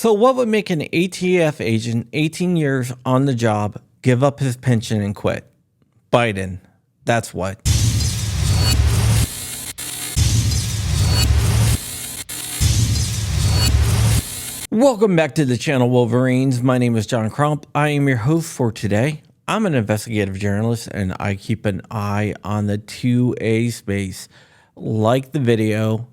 So what would make an ATF agent 18 years on the job give up his pension and quit? Biden. That's what. Welcome back to the channel, Wolverines. My name is John Crump. I am your host for today. I'm an investigative journalist and I keep an eye on the 2A space. Like the video,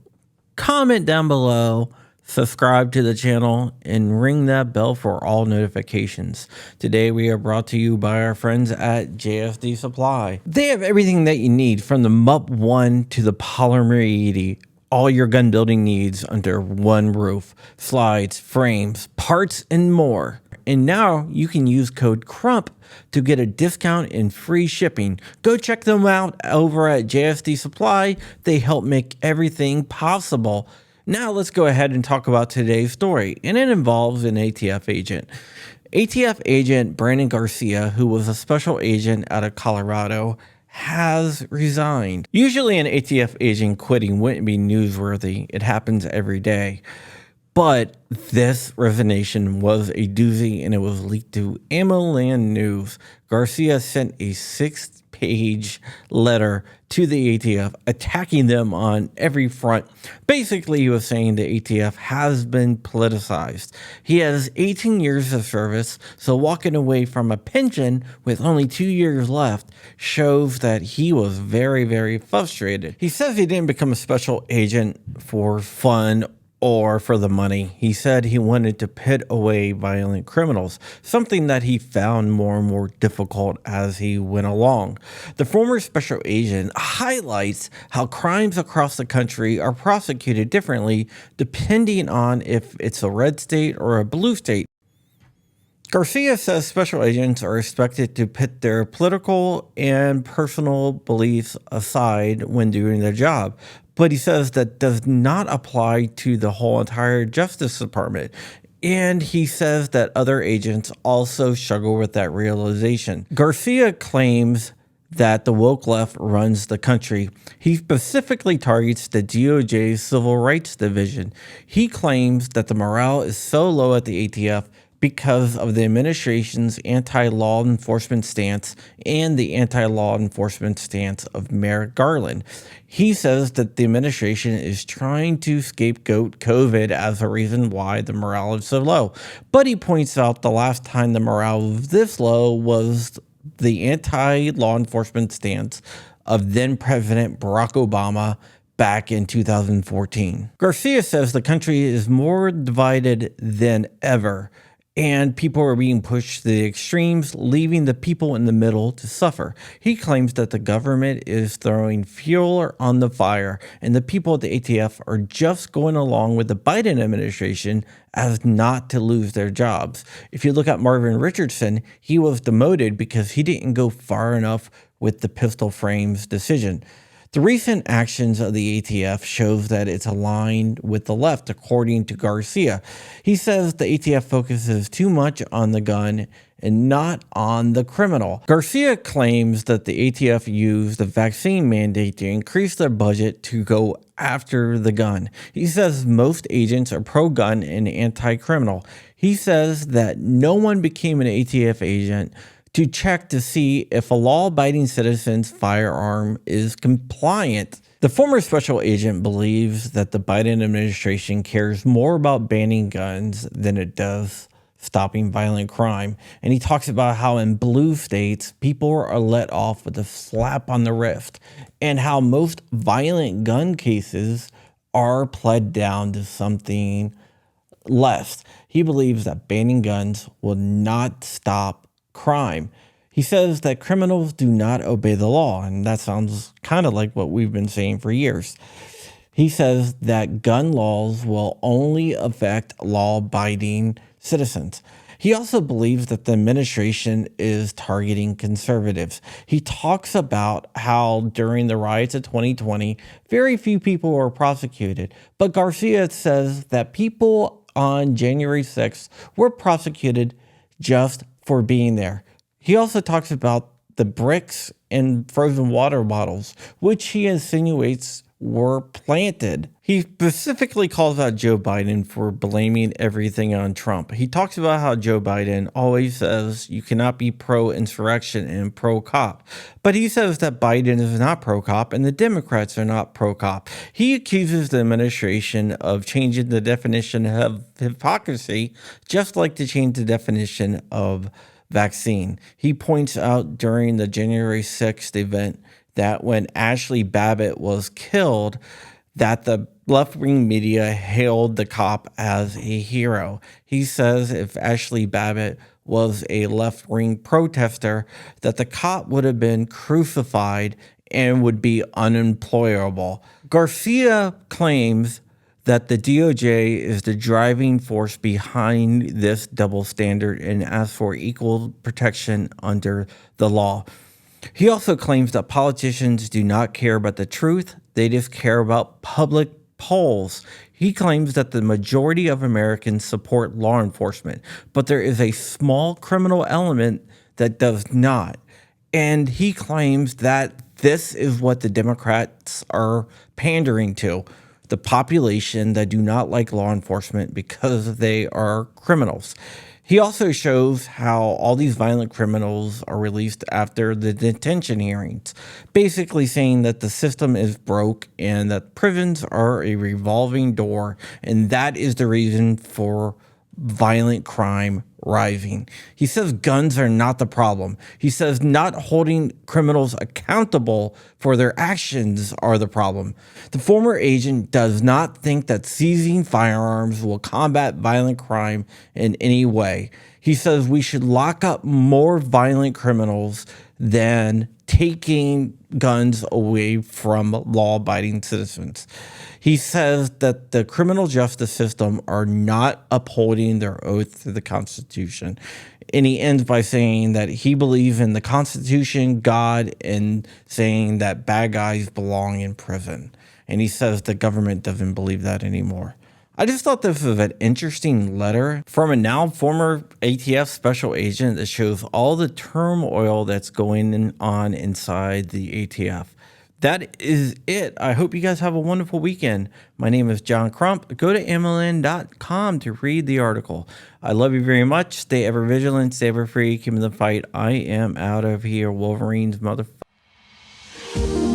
comment down below, subscribe to the channel, and ring that bell for all notifications. Today we are brought to you by our friends at JSD Supply. They have everything that you need, from the MUP-1 to the Polymer 80. All your gun building needs under one roof. Slides, frames, parts, and more. And now you can use code CRUMP to get a discount and free shipping. Go check them out over at JSD Supply. They help make everything possible. Now let's go ahead and talk about today's story, and it involves an ATF agent. ATF agent Brandon Garcia, who was a special agent out of Colorado, has resigned. Usually an ATF agent quitting wouldn't be newsworthy. It happens every day. But this resignation was a doozy, and it was leaked to AmmoLand News. Garcia sent a 6-page letter to the ATF attacking them on every front. Basically, he was saying the ATF has been politicized. He has 18 years of service, so walking away from a pension with only 2 years left shows that he was very, very frustrated. He says he didn't become a special agent for fun or for the money. He said he wanted to pit away violent criminals, something that he found more and more difficult as he went along. The former special agent highlights how crimes across the country are prosecuted differently depending on if it's a red state or a blue state. Garcia says special agents are expected to put their political and personal beliefs aside when doing their job, but he says that does not apply to the whole entire Justice Department. And he says that other agents also struggle with that realization. Garcia claims that the woke left runs the country. He specifically targets the DOJ's Civil Rights Division. He claims that the morale is so low at the ATF because of the administration's anti-law enforcement stance and the anti-law enforcement stance of Merrick Garland. He says that the administration is trying to scapegoat COVID as a reason why the morale is so low. But he points out the last time the morale was this low was the anti-law enforcement stance of then-President Barack Obama back in 2014. Garcia says the country is more divided than ever, and people are being pushed to the extremes, leaving the people in the middle to suffer. He claims that the government is throwing fuel on the fire, and the people at the ATF are just going along with the Biden administration as not to lose their jobs. If you look at Marvin Richardson, he was demoted because he didn't go far enough with the pistol frames decision. The recent actions of the ATF shows that it's aligned with the left, according to Garcia. He says the ATF focuses too much on the gun and not on the criminal. Garcia claims that the ATF used the vaccine mandate to increase their budget to go after the gun. He says most agents are pro-gun and anti-criminal. He says that no one became an ATF agent to check to see if a law-abiding citizen's firearm is compliant. The former special agent believes that the Biden administration cares more about banning guns than it does stopping violent crime. And he talks about how in blue states, people are let off with a slap on the wrist, and how most violent gun cases are pled down to something less. He believes that banning guns will not stop crime. He says that criminals do not obey the law, and that sounds kind of like what we've been saying for years. He says that gun laws will only affect law-abiding citizens. He also believes that the administration is targeting conservatives. He talks about how during the riots of 2020, very few people were prosecuted, but Garcia says that people on January 6th were prosecuted just for being there. He also talks about the bricks and frozen water bottles, which he insinuates were planted. He specifically calls out Joe Biden for blaming everything on Trump. He talks about how Joe Biden always says you cannot be pro-insurrection and pro-cop. But he says that Biden is not pro-cop and the Democrats are not pro-cop. He accuses the administration of changing the definition of hypocrisy, just like to change the definition of vaccine. He points out during the January 6th event that when Ashley Babbitt was killed, that the left-wing media hailed the cop as a hero. He says if Ashley Babbitt was a left-wing protester, that the cop would have been crucified and would be unemployable. Garcia claims that the DOJ is the driving force behind this double standard and asks for equal protection under the law. He also claims that politicians do not care about the truth, they just care about public polls. He claims that the majority of Americans support law enforcement, but there is a small criminal element that does not. And he claims that this is what the Democrats are pandering to, the population that do not like law enforcement because they are criminals. He also shows how all these violent criminals are released after the detention hearings, basically saying that the system is broke and that prisons are a revolving door, and that is the reason for violent crime rising. He says guns are not the problem. He says not holding criminals accountable for their actions are the problem. The former agent does not think that seizing firearms will combat violent crime in any way. He says we should lock up more violent criminals than taking guns away from law-abiding citizens. He says that the criminal justice system are not upholding their oath to the Constitution. And he ends by saying that he believes in the Constitution, God, and saying that bad guys belong in prison. And he says the government doesn't believe that anymore. I just thought this was an interesting letter from a now former ATF special agent that shows all the turmoil that's going on inside the ATF. That is it. I hope you guys have a wonderful weekend. My name is John Crump. Go to MLN.com to read the article. I love you very much. Stay ever vigilant, stay ever free, keep in the fight. I am out of here, Wolverines, motherfucker.